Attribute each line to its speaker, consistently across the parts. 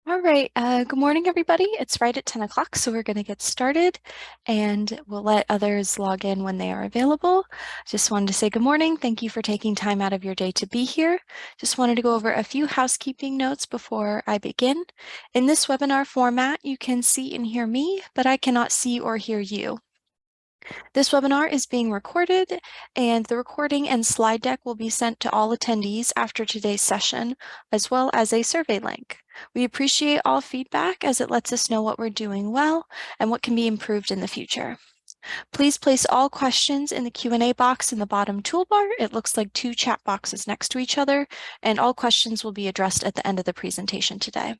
Speaker 1: All right, good morning, everybody. It's right at 10 o'clock, so we're going to get started and we'll let others log in when they are available. Just wanted to say good morning. Thank you for taking time out of your day to be here. Just wanted to go over a few housekeeping notes before I begin. In this webinar format, you can see and hear me, but I cannot see or hear you. This webinar is being recorded, and the recording and slide deck will be sent to all attendees after today's session, as well as a survey link. We appreciate all feedback as it lets us know what we're doing well and what can be improved in the future. Please place all questions in the Q&A box in the bottom toolbar. It looks like two chat boxes next to each other, and all questions will be addressed at the end of the presentation today.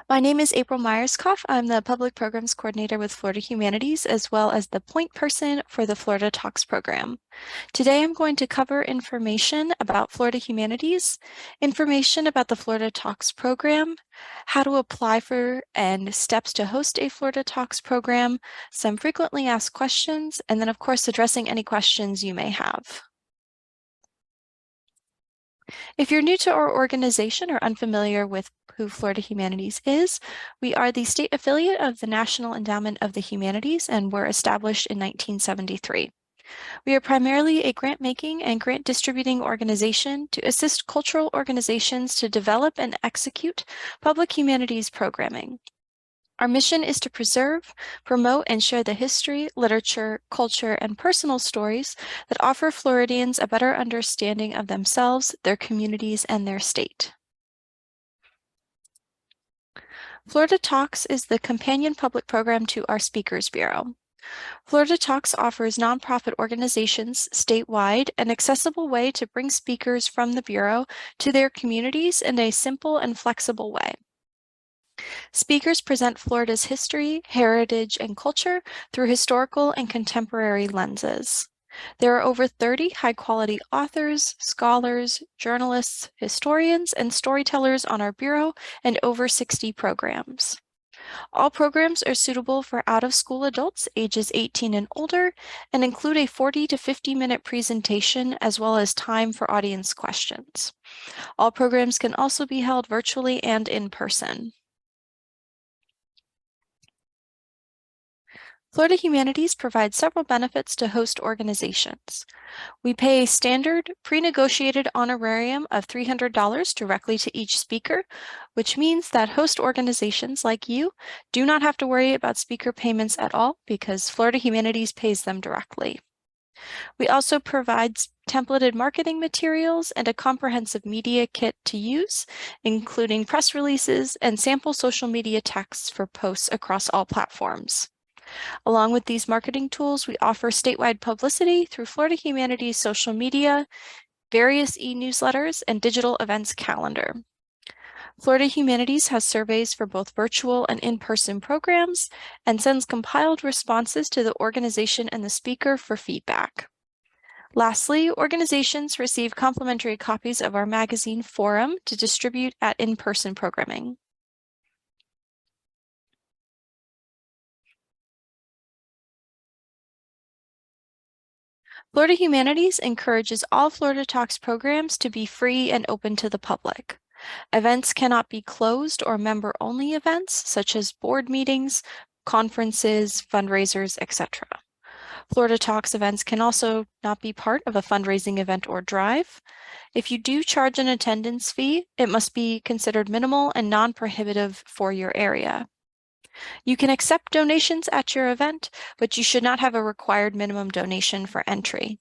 Speaker 1: My name is April Myerscough. I'm the Public Programs Coordinator with Florida Humanities, as well as the point person for the Florida Talks program. Today, I'm going to cover information about Florida Humanities, information about the Florida Talks program, how to apply for and steps to host a Florida Talks program, some frequently asked questions, and then, of course, addressing any questions you may have. If you're new to our organization or unfamiliar with who Florida Humanities is, we are the state affiliate of the National Endowment of the Humanities and were established in 1973. We are primarily a grant-making and grant-distributing organization to assist cultural organizations to develop and execute public humanities programming. Our mission is to preserve, promote, and share the history, literature, culture, and personal stories that offer Floridians a better understanding of themselves, their communities, and their state. Florida Talks is the companion public program to our Speakers Bureau. Florida Talks offers nonprofit organizations statewide an accessible way to bring speakers from the Bureau to their communities in a simple and flexible way. Speakers present Florida's history, heritage, and culture through historical and contemporary lenses. There are over 30 high-quality authors, scholars, journalists, historians, and storytellers on our Bureau and over 60 programs. All programs are suitable for out-of-school adults ages 18 and older and include a 40 to 50-minute presentation as well as time for audience questions. All programs can also be held virtually and in person. Florida Humanities provides several benefits to host organizations. We pay a standard pre-negotiated honorarium of $300 directly to each speaker, which means that host organizations like you do not have to worry about speaker payments at all because Florida Humanities pays them directly. We also provide templated marketing materials and a comprehensive media kit to use, including press releases and sample social media texts for posts across all platforms. Along with these marketing tools, we offer statewide publicity through Florida Humanities social media, various e-newsletters, and digital events calendar. Florida Humanities has surveys for both virtual and in-person programs and sends compiled responses to the organization and the speaker for feedback. Lastly, organizations receive complimentary copies of our magazine Forum to distribute at in-person programming. Florida Humanities encourages all Florida Talks programs to be free and open to the public. Events cannot be closed or member-only events, such as board meetings, conferences, fundraisers, etc. Florida Talks events can also not be part of a fundraising event or drive. If you do charge an attendance fee, it must be considered minimal and non-prohibitive for your area. You can accept donations at your event, but you should not have a required minimum donation for entry.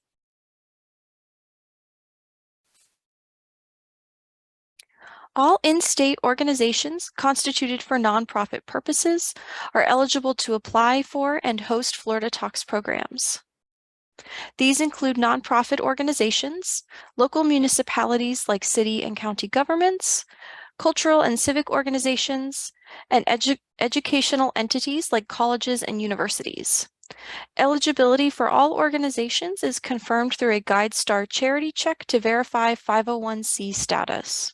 Speaker 1: All in-state organizations constituted for nonprofit purposes are eligible to apply for and host Florida Talks programs. These include nonprofit organizations, local municipalities like city and county governments, cultural and civic organizations, and educational entities like colleges and universities. Eligibility for all organizations is confirmed through a GuideStar charity check to verify 501c status.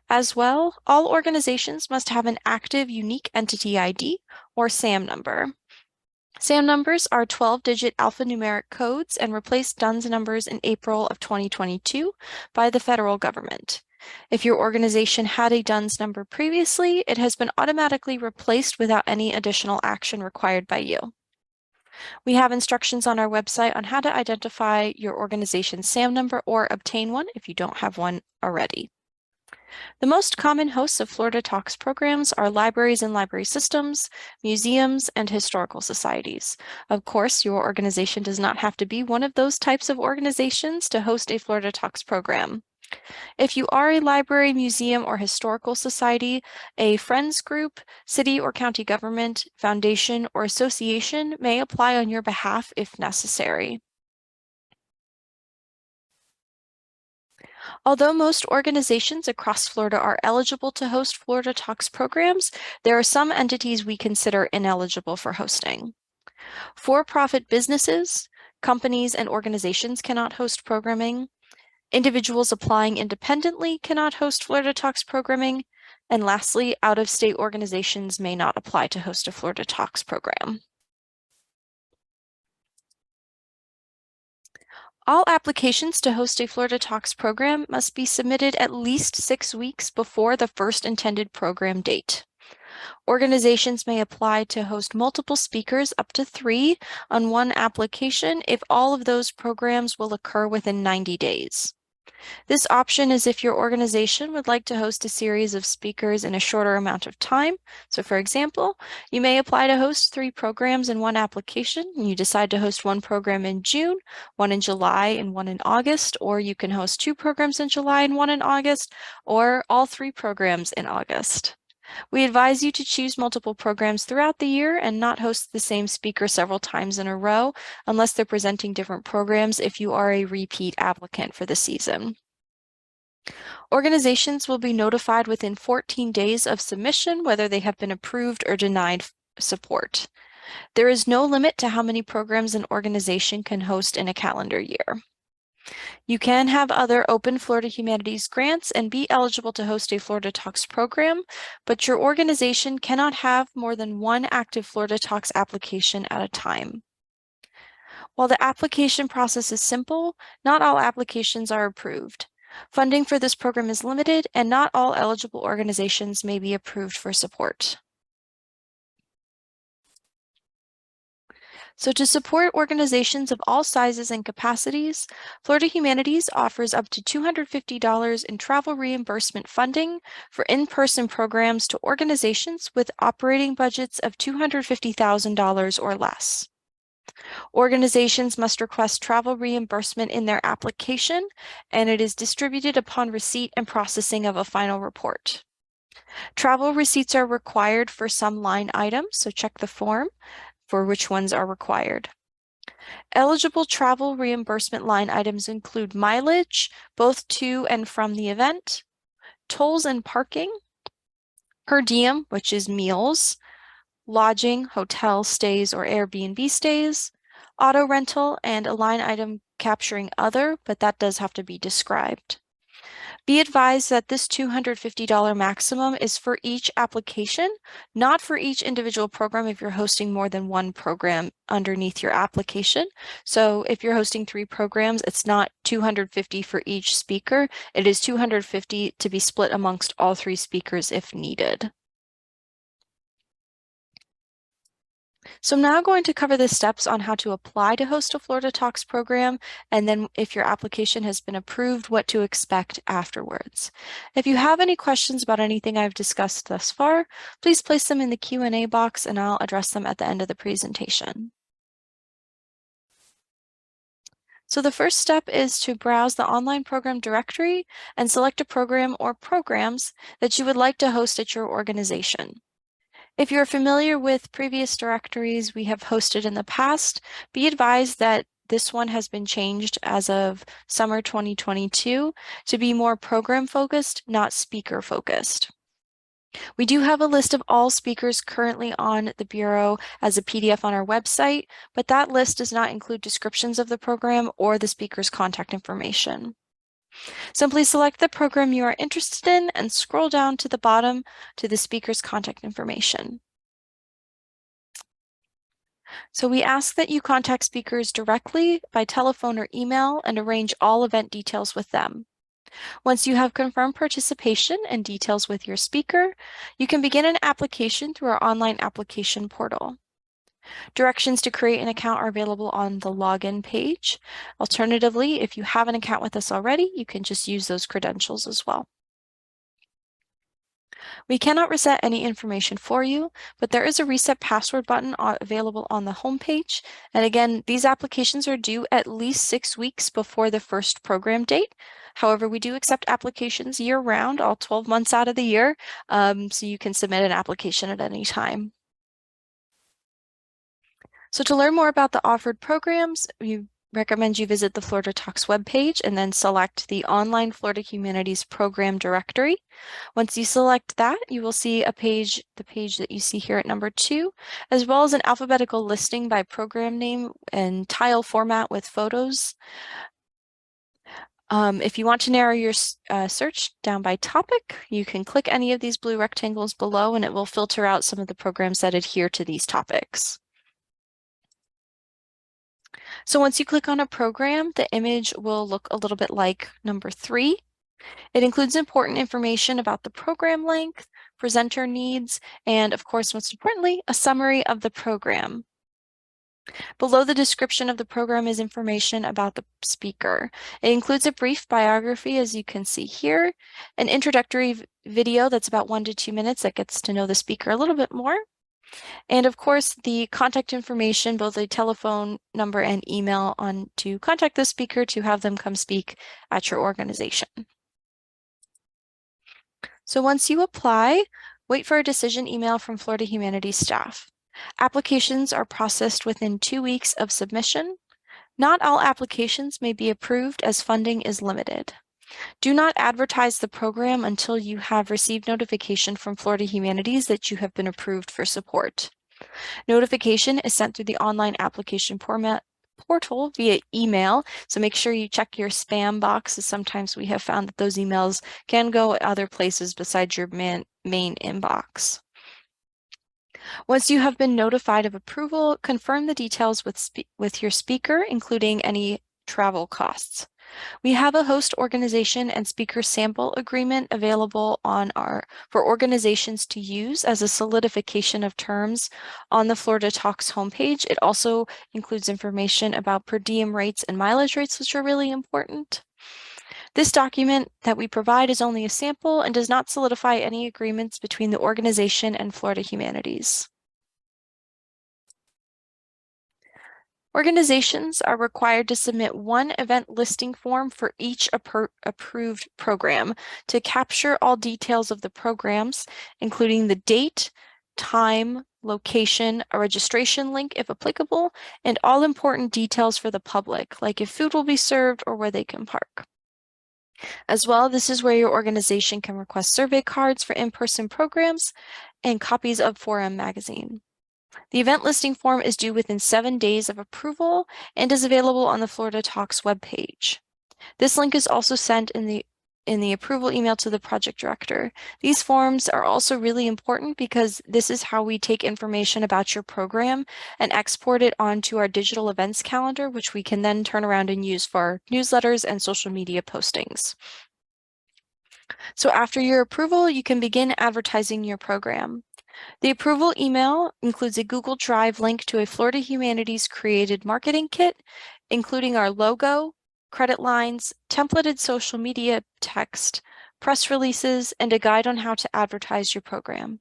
Speaker 1: As well, all organizations must have an active Unique Entity ID, or SAM number. SAM numbers are 12-digit alphanumeric codes and replaced DUNS numbers in April of 2022 by the federal government. If your organization had a DUNS number previously, it has been automatically replaced without any additional action required by you. We have instructions on our website on how to identify your organization's SAM number or obtain one if you don't have one already. The most common hosts of Florida Talks programs are libraries and library systems, museums, and historical societies. Of course, your organization does not have to be one of those types of organizations to host a Florida Talks program. If you are a library, museum, or historical society, a friends group, city or county government, foundation, or association may apply on your behalf if necessary. Although most organizations across Florida are eligible to host Florida Talks programs, there are some entities we consider ineligible for hosting. For-profit businesses, companies, and organizations cannot host programming. Individuals applying independently cannot host Florida Talks programming. And lastly, out-of-state organizations may not apply to host a Florida Talks program. All applications to host a Florida Talks program must be submitted at least 6 weeks before the first intended program date. Organizations may apply to host multiple speakers, up to 3, on one application if all of those programs will occur within 90 days. This option is if your organization would like to host a series of speakers in a shorter amount of time. So for example, you may apply to host 3 programs in one application, and you decide to host one program in June, one in July, and one in August, or you can host 2 programs in July and one in August, or all 3 programs in August. We advise you to choose multiple programs throughout the year and not host the same speaker several times in a row unless they're presenting different programs if you are a repeat applicant for the season. Organizations will be notified within 14 days of submission whether they have been approved or denied support. There is no limit to how many programs an organization can host in a calendar year. You can have other open Florida Humanities grants and be eligible to host a Florida Talks program, but your organization cannot have more than one active Florida Talks application at a time. While the application process is simple, not all applications are approved. Funding for this program is limited, and not all eligible organizations may be approved for support. So to support organizations of all sizes and capacities, Florida Humanities offers up to $250 in travel reimbursement funding for in-person programs to organizations with operating budgets of $250,000 or less. Organizations must request travel reimbursement in their application, and it is distributed upon receipt and processing of a final report. Travel receipts are required for some line items, so check the form for which ones are required. Eligible travel reimbursement line items include mileage, both to and from the event, tolls and parking, per diem, which is meals, lodging, hotel stays or Airbnb stays, auto rental, and a line item capturing other, but that does have to be described. Be advised that this $250 maximum is for each application, not for each individual program if you're hosting more than one program underneath your application. So if you're hosting 3 programs, it's not $250 for each speaker. It is $250 to be split amongst all 3 speakers if needed. So I'm now going to cover the steps on how to apply to host a Florida Talks program, and then if your application has been approved, what to expect afterwards. If you have any questions about anything I've discussed thus far, please place them in the Q&A box and I'll address them at the end of the presentation. So the first step is to browse the online program directory and select a program or programs that you would like to host at your organization. If you're familiar with previous directories we have hosted in the past, be advised that this one has been changed as of summer 2022 to be more program focused, not speaker focused. We do have a list of all speakers currently on the Bureau as a PDF on our website, but that list does not include descriptions of the program or the speaker's contact information. Simply select the program you are interested in and scroll down to the bottom to the speaker's contact information. So we ask that you contact speakers directly by telephone or email and arrange all event details with them. Once you have confirmed participation and details with your speaker, you can begin an application through our online application portal. Directions to create an account are available on the login page. Alternatively, if you have an account with us already, you can just use those credentials as well. We cannot reset any information for you, but there is a reset password button available on the homepage. And again, these applications are due at least 6 weeks before the first program date. However, we do accept applications year-round, all 12 months out of the year, so you can submit an application at any time. So to learn more about the offered programs, we recommend you visit the Florida Talks webpage and then select the Online Florida Humanities Program Directory. Once you select that, you will see a page, the page that you see here at number 2, as well as an alphabetical listing by program name and tile format with photos. If you want to narrow your search down by topic, you can click any of these blue rectangles below and it will filter out some of the programs that adhere to these topics. So once you click on a program, the image will look a little bit like number 3. It includes important information about the program length, presenter needs, and of course, most importantly, a summary of the program. Below the description of the program is information about the speaker. It includes a brief biography, as you can see here, an introductory video that's about 1 to 2 minutes that gets to know the speaker a little bit more, and of course, the contact information, both a telephone number and email to contact the speaker to have them come speak at your organization. So once you apply, wait for a decision email from Florida Humanities staff. Applications are processed within 2 weeks of submission. Not all applications may be approved as funding is limited. Do not advertise the program until you have received notification from Florida Humanities that you have been approved for support. Notification is sent through the online application portal via email, so make sure you check your spam box, as sometimes we have found that those emails can go other places besides your main inbox. Once you have been notified of approval, confirm the details with your speaker, including any travel costs. We have a host organization and speaker sample agreement available for organizations to use as a solidification of terms on the Florida Talks homepage. It also includes information about per diem rates and mileage rates, which are really important. This document that we provide is only a sample and does not solidify any agreements between the organization and Florida Humanities. Organizations are required to submit one event listing form for each approved program to capture all details of the programs, including the date, time, location, a registration link if applicable, and all important details for the public, like if food will be served or where they can park. As well, this is where your organization can request survey cards for in-person programs and copies of 4M magazine. The event listing form is due within 7 days of approval and is available on the Florida Talks webpage. This link is also sent in the approval email to the project director. These forms are also really important because this is how we take information about your program and export it onto our digital events calendar, which we can then turn around and use for our newsletters and social media postings. So after your approval, you can begin advertising your program. The approval email includes a Google Drive link to a Florida Humanities created marketing kit, including our logo, credit lines, templated social media text, press releases, and a guide on how to advertise your program.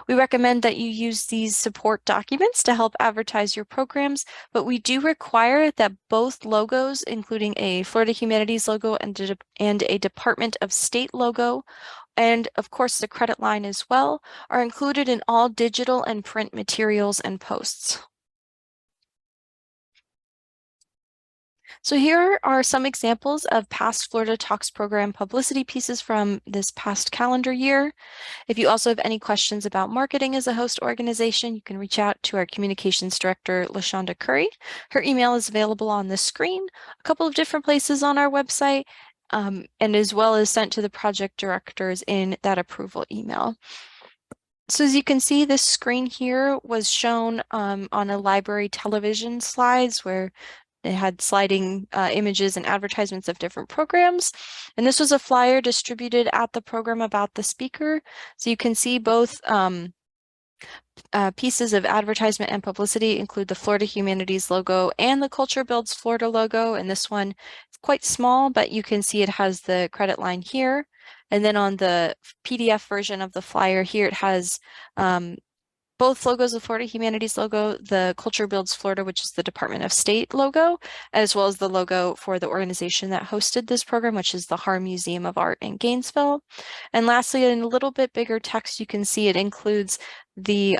Speaker 1: We recommend that you use these support documents to help advertise your programs, but we do require that both logos, including a Florida Humanities logo and a Department of State logo, and of course the credit line as well, are included in all digital and print materials and posts. So here are some examples of past Florida Talks program publicity pieces from this past calendar year. If you also have any questions about marketing as a host organization, you can reach out to our communications director, LaShonda Curry. Her email is available on the screen, a couple of different places on our website, and as well as sent to the project directors in that approval email. So as you can see, this screen here was shown on a library television slides where it had sliding images and advertisements of different programs. And this was a flyer distributed at the program about the speaker. So you can see both pieces of advertisement and publicity include the Florida Humanities logo and the Culture Builds Florida logo. And this one is quite small, but you can see it has the credit line here. And then on the PDF version of the flyer here, it has both logos of Florida Humanities logo, the Culture Builds Florida, which is the Department of State logo, as well as the logo for the organization that hosted this program, which is the Harr Museum of Art in Gainesville. And lastly, in a little bit bigger text, you can see it includes the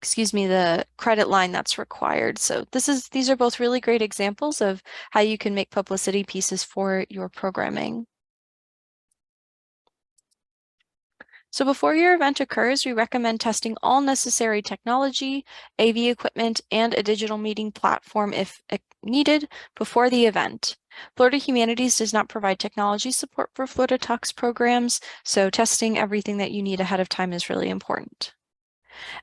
Speaker 1: the credit line that's required. So these are both really great examples of how you can make publicity pieces for your programming. So before your event occurs, we recommend testing all necessary technology, AV equipment, and a digital meeting platform if needed before the event. Florida Humanities does not provide technology support for Florida Talks programs, so testing everything that you need ahead of time is really important.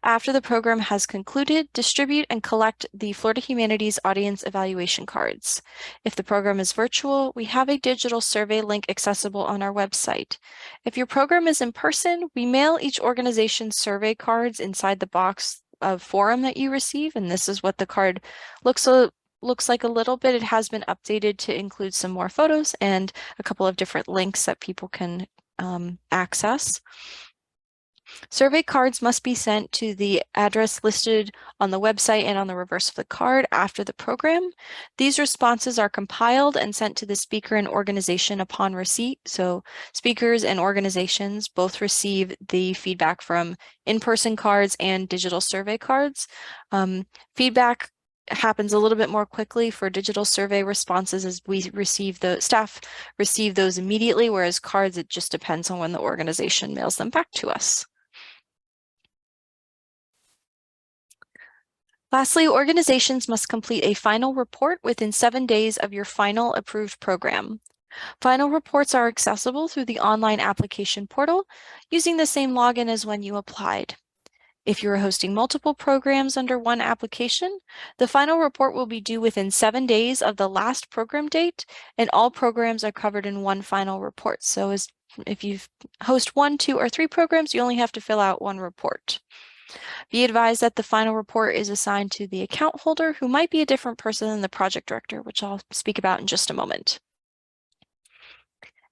Speaker 1: After the program has concluded, distribute and collect the Florida Humanities Audience Evaluation Cards. If the program is virtual, we have a digital survey link accessible on our website. If your program is in person, we mail each organization's survey cards inside the box of form that you receive, and this is what the card looks like a little bit. It has been updated to include some more photos and a couple of different links that people can access. Survey cards must be sent to the address listed on the website and on the reverse of the card after the program. These responses are compiled and sent to the speaker and organization upon receipt. So speakers and organizations both receive the feedback from in-person cards and digital survey cards. Feedback happens a little bit more quickly for digital survey responses as staff receive those immediately, whereas cards, it just depends on when the organization mails them back to us. Lastly, organizations must complete a final report within 7 days of your final approved program. Final reports are accessible through the online application portal using the same login as when you applied. If you are hosting multiple programs under one application, the final report will be due within 7 days of the last program date, and all programs are covered in one final report. So if you host 1, 2, or 3 programs, you only have to fill out one report. Be advised that the final report is assigned to the account holder, who might be a different person than the project director, which I'll speak about in just a moment.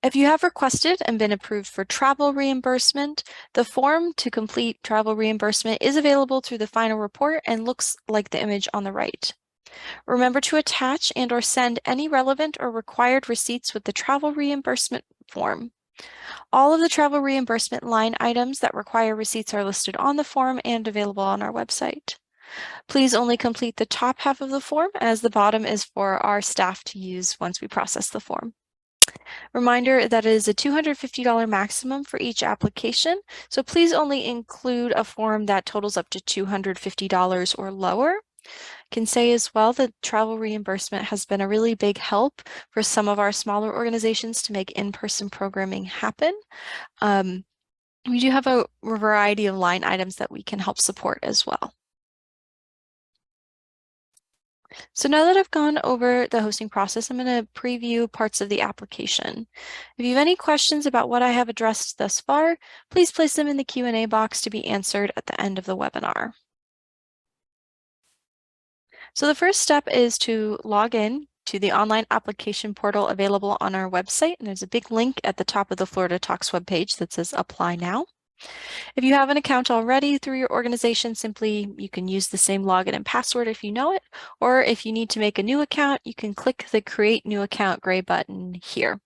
Speaker 1: If you have requested and been approved for travel reimbursement, the form to complete travel reimbursement is available through the final report and looks like the image on the right. Remember to attach and/or send any relevant or required receipts with the travel reimbursement form. All of the travel reimbursement line items that require receipts are listed on the form and available on our website. Please only complete the top half of the form, as the bottom is for our staff to use once we process the form. Reminder that it is a $250 maximum for each application, so please only include a form that totals up to $250 or lower. Can say as well that travel reimbursement has been a really big help for some of our smaller organizations to make in-person programming happen. We do have a variety of line items that we can help support as well. So now that I've gone over the hosting process, I'm going to preview parts of the application. If you have any questions about what I have addressed thus far, please place them in the Q&A box to be answered at the end of the webinar. So the first step is to log in to the online application portal available on our website. And there's a big link at the top of the Florida Talks webpage that says Apply Now. If you have an account already through your organization, you can use the same login and password if you know it, or if you need to make a new account, you can click the Create New Account gray button here.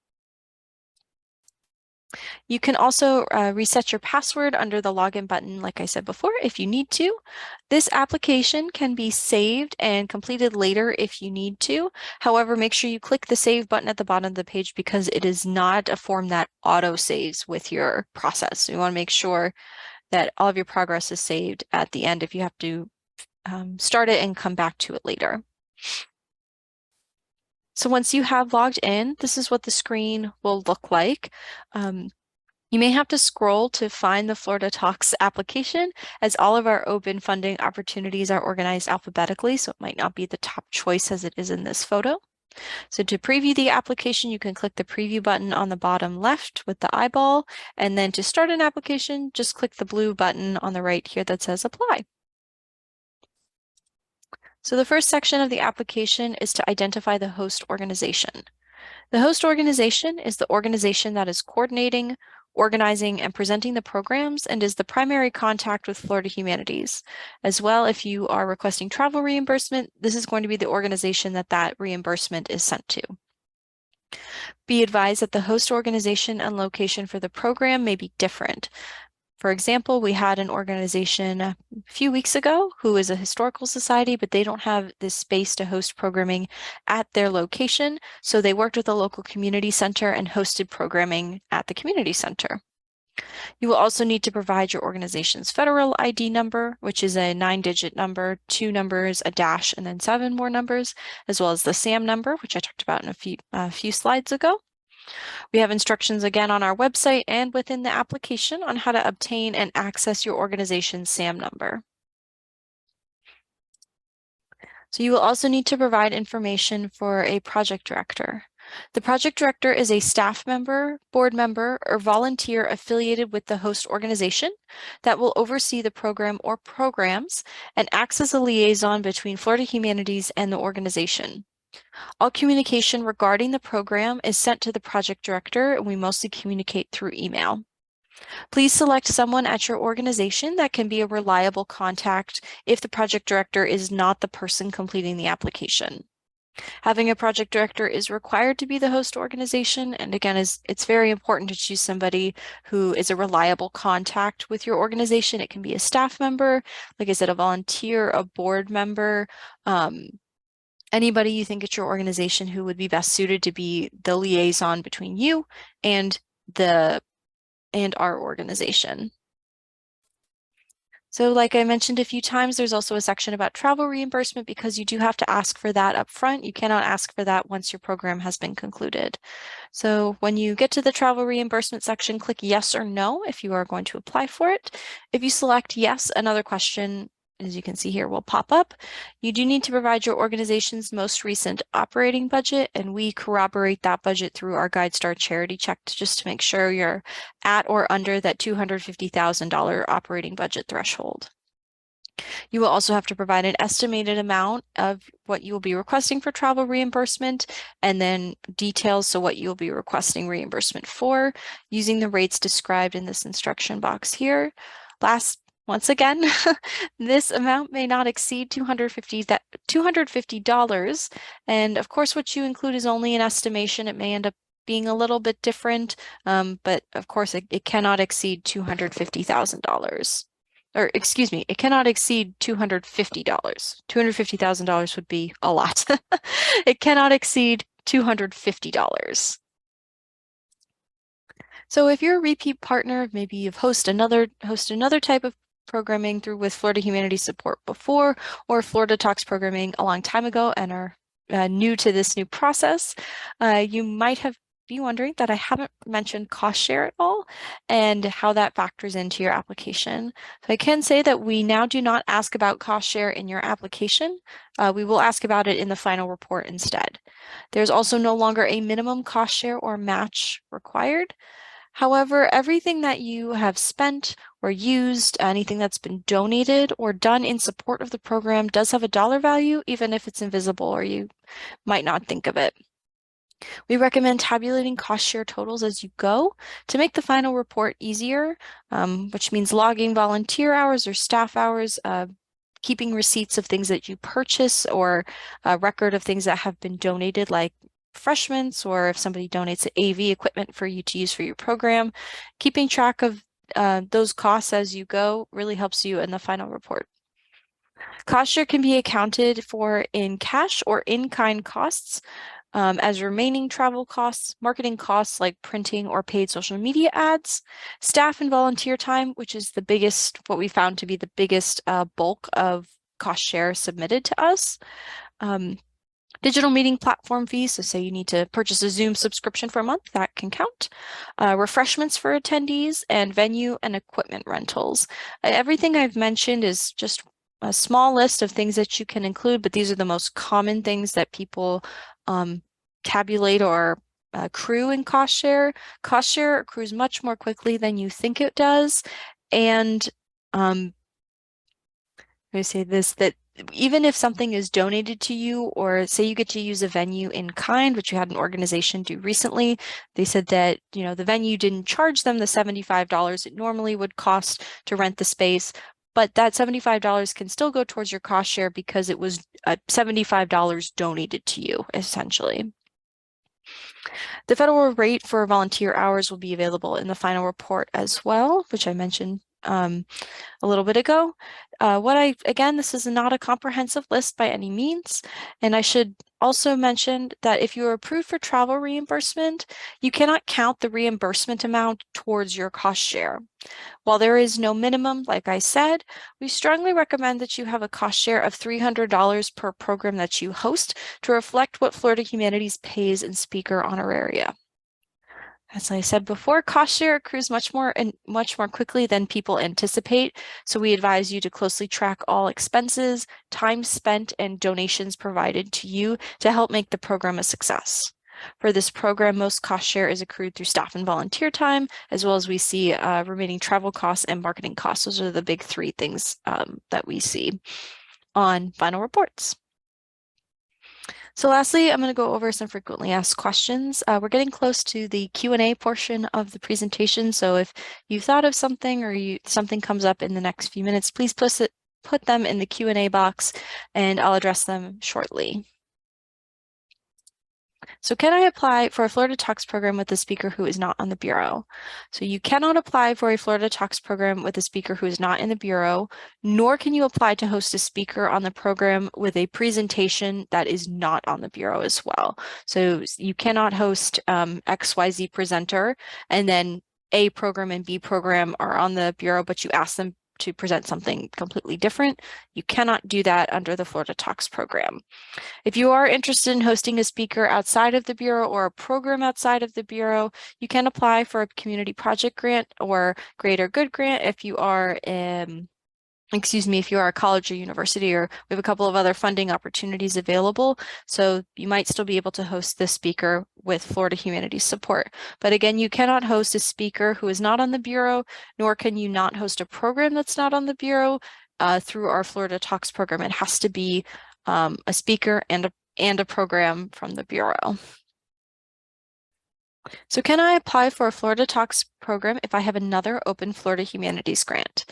Speaker 1: You can also reset your password under the login button, like I said before, if you need to. This application can be saved and completed later if you need to. However, make sure you click the Save button at the bottom of the page because it is not a form that auto-saves with your process. So you want to make sure that all of your progress is saved at the end if you have to start it and come back to it later. So once you have logged in, this is what the screen will look like. You may have to scroll to find the Florida Talks application, as all of our open funding opportunities are organized alphabetically, so it might not be the top choice as it is in this photo. So to preview the application, you can click the preview button on the bottom left with the eyeball, and then to start an application, just click the blue button on the right here that says apply. So the first section of the application is to identify the host organization. The host organization is the organization that is coordinating, organizing, and presenting the programs and is the primary contact with Florida Humanities. As well, if you are requesting travel reimbursement, this is going to be the organization that reimbursement is sent to. Be advised that the host organization and location for the program may be different. For example, we had an organization a few weeks ago who is a historical society, but they don't have this space to host programming at their location. So they worked with a local community center and hosted programming at the community center. You will also need to provide your organization's federal ID number, which is a 9-digit number, 2 numbers, a dash, and then 7 more numbers, as well as the SAM number, which I talked about in a few slides ago. We have instructions again on our website and within the application on how to obtain and access your organization's SAM number. So you will also need to provide information for a project director. The project director is a staff member, board member, or volunteer affiliated with the host organization that will oversee the program or programs and acts as a liaison between Florida Humanities and the organization. All communication regarding the program is sent to the project director, and we mostly communicate through email. Please select someone at your organization that can be a reliable contact if the project director is not the person completing the application. Having a project director is required to be the host organization, and again, it's very important to choose somebody who is a reliable contact with your organization. It can be a staff member, like I said, a volunteer, a board member, anybody you think at your organization who would be best suited to be the liaison between you and our organization. So like I mentioned a few times, there's also a section about travel reimbursement because you do have to ask for that up front. You cannot ask for that once your program has been concluded. So when you get to the travel reimbursement section, click yes or no if you are going to apply for it. If you select yes, another question, as you can see here, will pop up. You do need to provide your organization's most recent operating budget, and we corroborate that budget through our GuideStar charity check just to make sure you're at or under that $250,000 operating budget threshold. You will also have to provide an estimated amount of what you will be requesting for travel reimbursement, and then details, so what you'll be requesting reimbursement for, using the rates described in this instruction box here. Once again, this amount may not exceed $250, and of course what you include is only an estimation. It may end up being a little bit different, but of course it cannot exceed $250,000. Or excuse me, it cannot exceed $250. $250,000 would be a lot. It cannot exceed $250. So if you're a repeat partner, maybe you've hosted another type of programming through with Florida Humanities Support before, or Florida Talks programming a long time ago and are new to this new process, you might be wondering that I haven't mentioned cost share at all and how that factors into your application. So I can say that we now do not ask about cost share in your application. We will ask about it in the final report instead. There's also no longer a minimum cost share or match required. However, everything that you have spent or used, anything that's been donated or done in support of the program does have a dollar value, even if it's invisible or you might not think of it. We recommend tabulating cost share totals as you go to make the final report easier, which means logging volunteer hours or staff hours, keeping receipts of things that you purchase, or a record of things that have been donated, like refreshments, or if somebody donates AV equipment for you to use for your program. Keeping track of those costs as you go really helps you in the final report. Cost share can be accounted for in cash or in-kind costs, as remaining travel costs, marketing costs like printing or paid social media ads, staff and volunteer time, which is what we found to be the biggest bulk of cost share submitted to us, Digital meeting platform fees, so say you need to purchase a Zoom subscription for a month, that can count. Refreshments for attendees, and venue and equipment rentals. Everything I've mentioned is just a small list of things that you can include, but these are the most common things that people tabulate or accrue in cost share. Cost share accrues much more quickly than you think it does. And I say this, that even if something is donated to you, or say you get to use a venue in kind, which you had an organization do recently, they said that, the venue didn't charge them the $75 it normally would cost to rent the space, but that $75 can still go towards your cost share because it was $75 donated to you, essentially. The federal rate for volunteer hours will be available in the final report as well, which I mentioned a little bit ago. Again, this is not a comprehensive list by any means, and I should also mention that if you are approved for travel reimbursement, you cannot count the reimbursement amount towards your cost share. While there is no minimum, like I said, we strongly recommend that you have a cost share of $300 per program that you host to reflect what Florida Humanities pays in speaker honoraria. As I said before, cost share accrues much more quickly than people anticipate, so we advise you to closely track all expenses, time spent, and donations provided to you to help make the program a success. For this program, most cost share is accrued through staff and volunteer time, as well as we see remaining travel costs and marketing costs. Those are the big three things that we see on final reports. So lastly, I'm going to go over some frequently asked questions. We're getting close to the Q&A portion of the presentation, so if you've thought of something or something comes up in the next few minutes, please put them in the Q&A box and I'll address them shortly. So can I apply for a Florida Talks program with a speaker who is not on the Bureau? So you cannot apply for a Florida Talks program with a speaker who is not in the Bureau, nor can you apply to host a speaker on the program with a presentation that is not on the Bureau as well. So you cannot host XYZ presenter and then A program and B program are on the Bureau, but you ask them to present something completely different. You cannot do that under the Florida Talks program. If you are interested in hosting a speaker outside of the Bureau or a program outside of the Bureau, you can apply for a community project grant or Greater Good grant if you are if you are a college or university, or we have a couple of other funding opportunities available. So you might still be able to host this speaker with Florida Humanities support. But again, you cannot host a speaker who is not on the Bureau, nor can you not host a program that's not on the Bureau through our Florida Talks program. It has to be a speaker and a program from the Bureau. So can I apply for a Florida Talks program if I have another open Florida Humanities grant?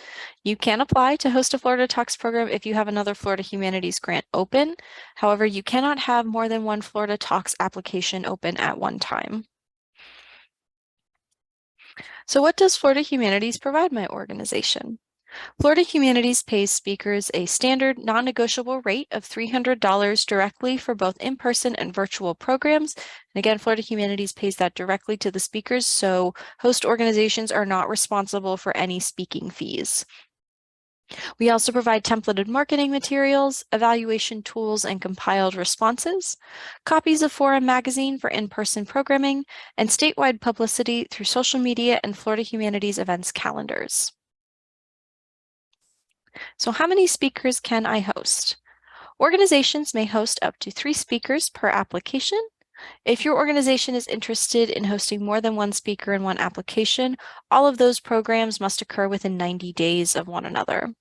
Speaker 1: You can apply to host a Florida Talks program if you have another Florida Humanities grant open. However, you cannot have more than one Florida Talks application open at one time. So what does Florida Humanities provide my organization? Florida Humanities pays speakers a standard non-negotiable rate of $300 directly for both in-person and virtual programs. And again, Florida Humanities pays that directly to the speakers, so host organizations are not responsible for any speaking fees. We also provide templated marketing materials, evaluation tools, and compiled responses, copies of Forum magazine for in-person programming, and statewide publicity through social media and Florida Humanities events calendars. So how many speakers can I host? Organizations may host up to 3 speakers per application. If your organization is interested in hosting more than one speaker in one application, all of those programs must occur within 90 days of one another.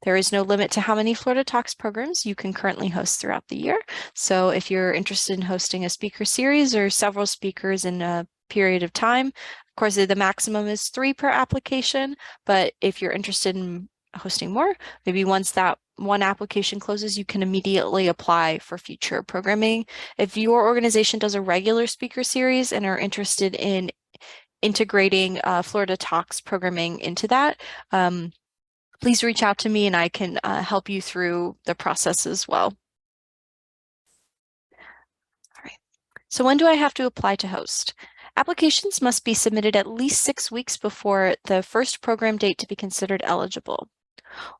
Speaker 1: There is no limit to how many Florida Talks programs you can currently host throughout the year. So if you're interested in hosting a speaker series or several speakers in a period of time, of course, the maximum is 3 per application, but if you're interested in hosting more, maybe once that one application closes, you can immediately apply for future programming. If your organization does a regular speaker series and are interested in integrating Florida Talks programming into that, please reach out to me and I can help you through the process as well. All right. So when do I have to apply to host? Applications must be submitted at least 6 weeks before the first program date to be considered eligible.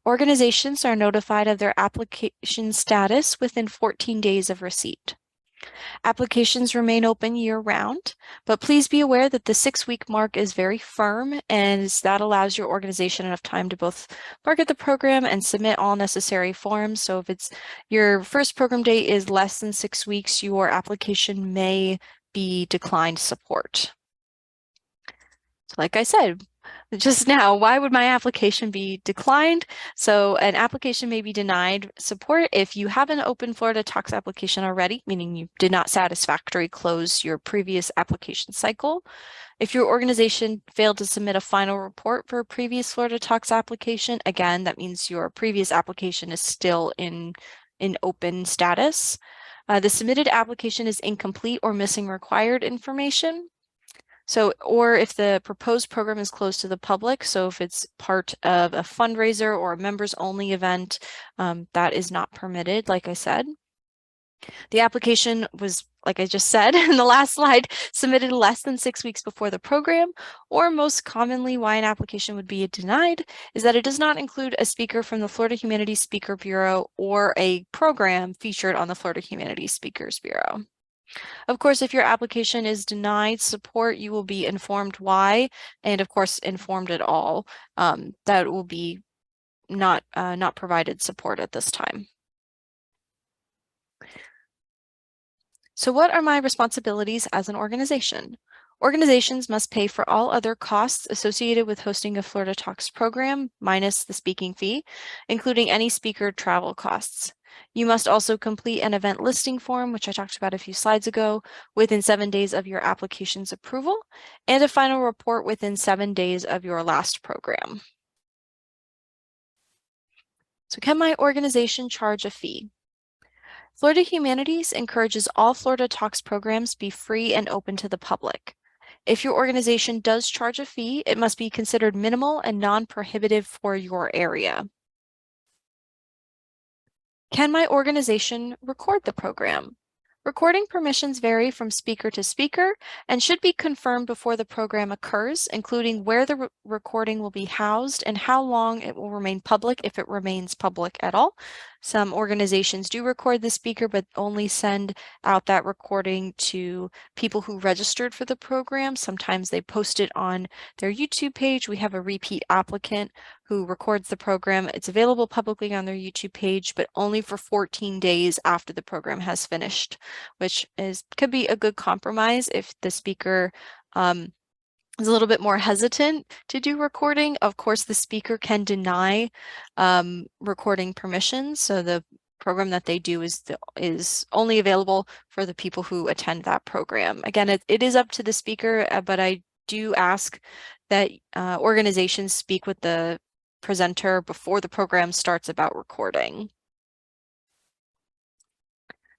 Speaker 1: Organizations are notified of their application status within 14 days of receipt. Applications remain open year-round, but please be aware that the 6-week mark is very firm, and that allows your organization enough time to both market the program and submit all necessary forms. So if it's your first program date is less than 6 weeks, your application may be declined support. So like I said, just now, why would my application be declined? So an application may be denied support if you have an open Florida Talks application already, meaning you did not satisfactorily close your previous application cycle. If your organization failed to submit a final report for a previous Florida Talks application, again, that means your previous application is still in open status. The submitted application is incomplete or missing required information. So, or if the proposed program is closed to the public, so if it's part of a fundraiser or a members only event, that is not permitted, like I said. The application was, like I just said in the last slide, submitted less than 6 weeks before the program, or most commonly why an application would be denied is that it does not include a speaker from the Florida Humanities Speaker Bureau or a program featured on the Florida Humanities Speakers Bureau. Of course, if your application is denied support, you will be informed why, and of course, informed at all. That will be not provided support at this time. So what are my responsibilities as an organization? Organizations must pay for all other costs associated with hosting a Florida Talks program, minus the speaking fee, including any speaker travel costs. You must also complete an event listing form, which I talked about a few slides ago, within 7 days of your application's approval, and a final report within 7 days of your last program. So can my organization charge a fee? Florida Humanities encourages all Florida Talks programs be free and open to the public. If your organization does charge a fee, it must be considered minimal and non-prohibitive for your area. Can my organization record the program? Recording permissions vary from speaker to speaker and should be confirmed before the program occurs, including where the recording will be housed and how long it will remain public, if it remains public at all. Some organizations do record the speaker, but only send out that recording to people who registered for the program. Sometimes they post it on their YouTube page. We have a repeat applicant who records the program. It's available publicly on their YouTube page, but only for 14 days after the program has finished, which could be a good compromise if the speaker is a little bit more hesitant to do recording. Of course, the speaker can deny recording permissions, so the program that they do is only available for the people who attend that program. Again, it is up to the speaker, but I do ask that organizations speak with the presenter before the program starts about recording.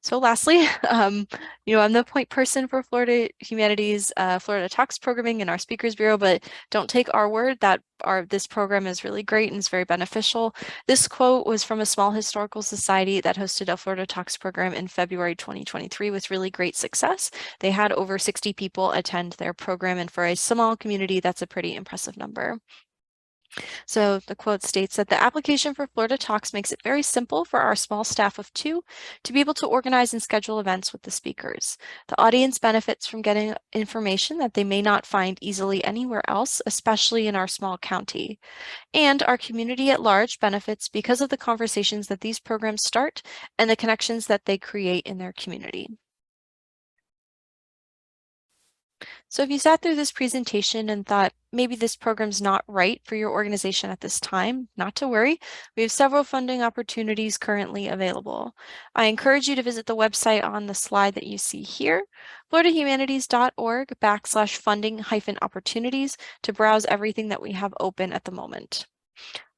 Speaker 1: So lastly, I'm the point person for Florida Humanities, Florida Talks programming in our Speakers Bureau, but don't take our word that this program is really great and is very beneficial. This quote was from a small historical society that hosted a Florida Talks program in February 2023 with really great success. They had over 60 people attend their program, and for a small community, that's a pretty impressive number. So the quote states that the application for Florida Talks makes it very simple for our small staff of 2 to be able to organize and schedule events with the speakers. The audience benefits from getting information that they may not find easily anywhere else, especially in our small county. And our community at large benefits because of the conversations that these programs start and the connections that they create in their community. So if you sat through this presentation and thought maybe this program's not right for your organization at this time, not to worry. We have several funding opportunities currently available. I encourage you to visit the website on the slide that you see here, floridahumanities.org/funding-opportunities to browse everything that we have open at the moment.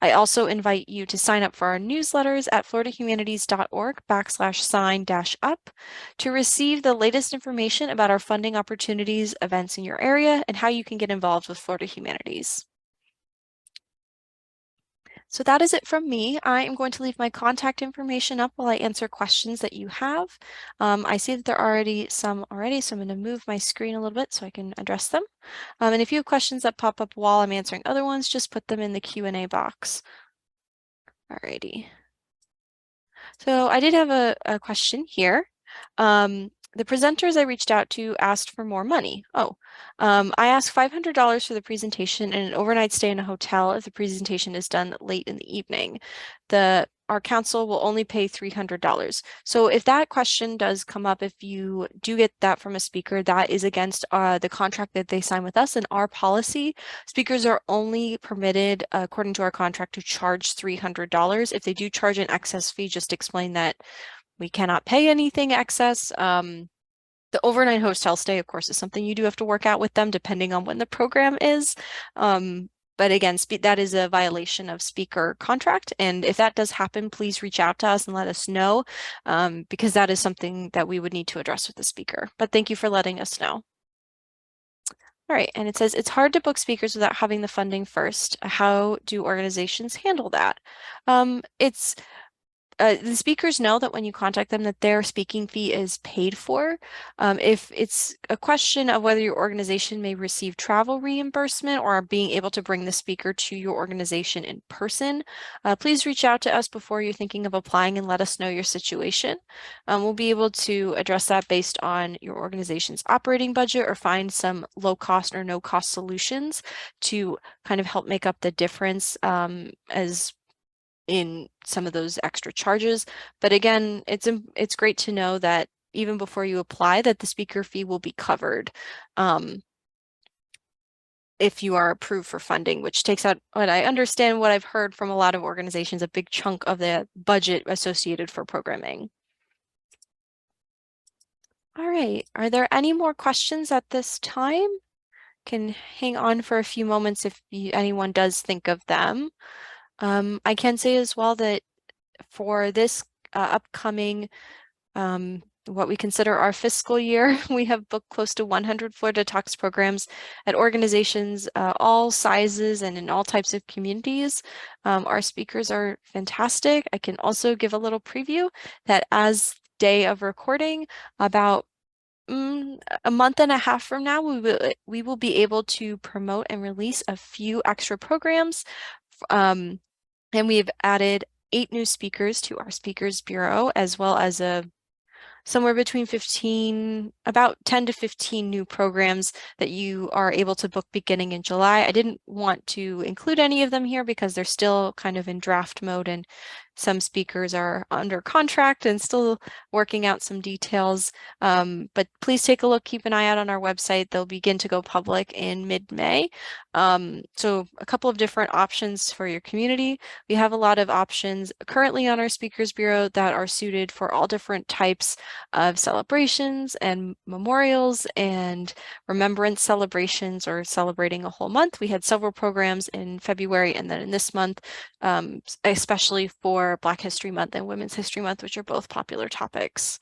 Speaker 1: I also invite you to sign up for our newsletters at floridahumanities.org/sign-up to receive the latest information about our funding opportunities, events in your area, and how you can get involved with Florida Humanities. So that is it from me. I am going to leave my contact information up while I answer questions that you have. I see that there are already some so I'm going to move my screen a little bit so I can address them. And if you have questions that pop up while I'm answering other ones, just put them in the Q&A box. Alrighty. So I did have a question here. The presenters I reached out to asked for more money. I asked $500 for the presentation and an overnight stay in a hotel if the presentation is done late in the evening. Our council will only pay $300. So if that question does come up, if you do get that from a speaker, that is against the contract that they sign with us and our policy. Speakers are only permitted, according to our contract, to charge $300. If they do charge an excess fee, just explain that we cannot pay anything excess. The overnight hotel stay, of course, is something you do have to work out with them depending on when the program is. But again, that is a violation of speaker contract. And if that does happen, please reach out to us and let us know, because that is something that we would need to address with the speaker. But thank you for letting us know. All right, and it says, it's hard to book speakers without having the funding first. How do organizations handle that? The speakers know that when you contact them that their speaking fee is paid for. If it's a question of whether your organization may receive travel reimbursement or being able to bring the speaker to your organization in person, please reach out to us before you're thinking of applying and let us know your situation. We'll be able to address that based on your organization's operating budget or find some low cost or no cost solutions to kind of help make up the difference as in some of those extra charges. But again, it's great to know that even before you apply, that the speaker fee will be covered if you are approved for funding, which takes out, what I understand, what I've heard from a lot of organizations, a big chunk of the budget associated for programming. All right, are there any more questions at this time? Can hang on for a few moments if anyone does think of them. I can say as well that for this upcoming, what we consider our fiscal year, we have booked close to 100 Florida Talks programs at organizations all sizes and in all types of communities. Our speakers are fantastic. I can also give a little preview that as day of recording, about a month and a half from now, we will be able to promote and release a few extra programs. And we've added 8 new speakers to our Speakers Bureau, as well as somewhere between about 10 to 15 new programs that you are able to book beginning in July. I didn't want to include any of them here because they're still kind of in draft mode and some speakers are under contract and still working out some details. But please take a look, keep an eye out on our website. They'll begin to go public in mid-May. So a couple of different options for your community. We have a lot of options currently on our Speakers Bureau that are suited for all different types of celebrations and memorials and remembrance celebrations or celebrating a whole month. We had several programs in February and then in this month, especially for Black History Month and Women's History Month, which are both popular topics.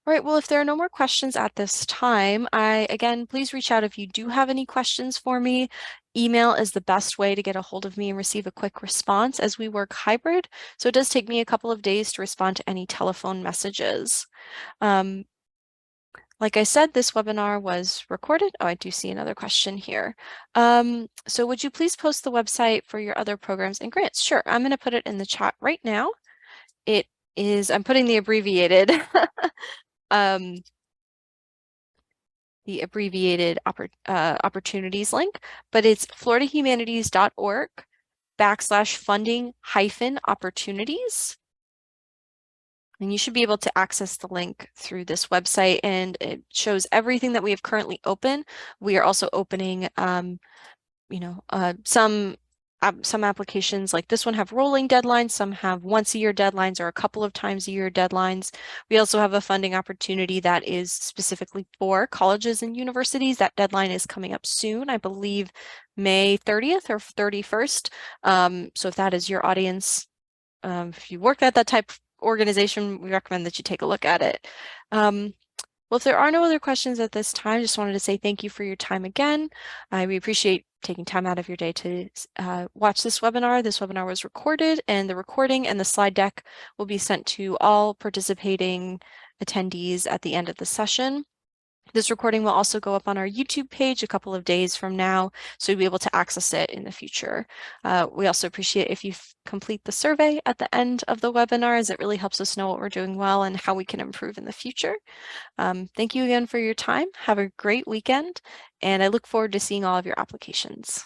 Speaker 1: All right, well, if there are no more questions at this time, again, please reach out if you do have any questions for me. Email is the best way to get a hold of me and receive a quick response as we work hybrid. So it does take me a couple of days to respond to any telephone messages. Like I said, this webinar was recorded. Oh, I do see another question here. So would you please post the website for your other programs and grants? Sure, I'm going to put it in the chat right now. I'm putting the abbreviated opportunities link, but it's floridahumanities.org/funding-opportunities. And you should be able to access the link through this website, and it shows everything that we have currently open. We are also opening, some applications like this one have rolling deadlines, some have once-a-year deadlines or a couple of times a year deadlines. We also have a funding opportunity that is specifically for colleges and universities. That deadline is coming up soon, I believe May 30th or 31st. So if that is your audience, if you work at that type of organization, we recommend that you take a look at it. Well, if there are no other questions at this time, just wanted to say thank you for your time again. We appreciate taking time out of your day to watch this webinar. This webinar was recorded, and the recording and the slide deck will be sent to all participating attendees at the end of the session. This recording will also go up on our YouTube page a couple of days from now, so you'll be able to access it in the future. We also appreciate if you complete the survey at the end of the webinar, as it really helps us know what we're doing well and how we can improve in the future. Thank you again for your time. Have a great weekend, and I look forward to seeing all of your applications.